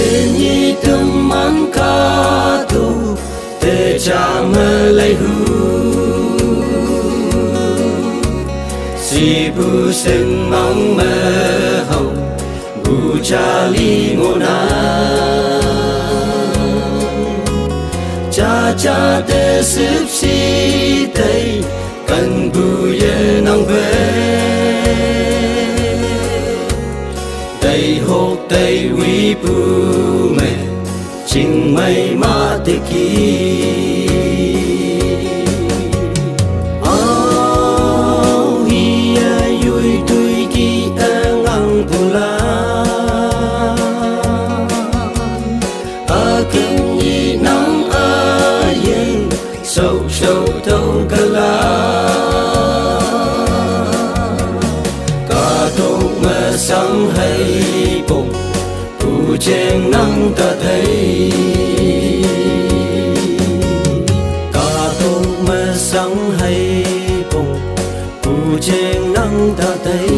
Tên nhi tâm mang ca tu Tê cha mơ lấy hư Si bu sen mang mơ hậu Bu cha li ngô na Cha cha tê sếp si tây Cần bu ye nang về Tây hộp tây quý bù mẹ Chính mây mà tê kì Áo hìa yui tui kì ơ ngang bù la Ơ kinh nhi nắng ơ yên Sâu sâu thâu cơ la sáng hay bụng cụ chen nắng ta thấy cả tô mơ sáng hay bụng cụ chen nắng ta thấy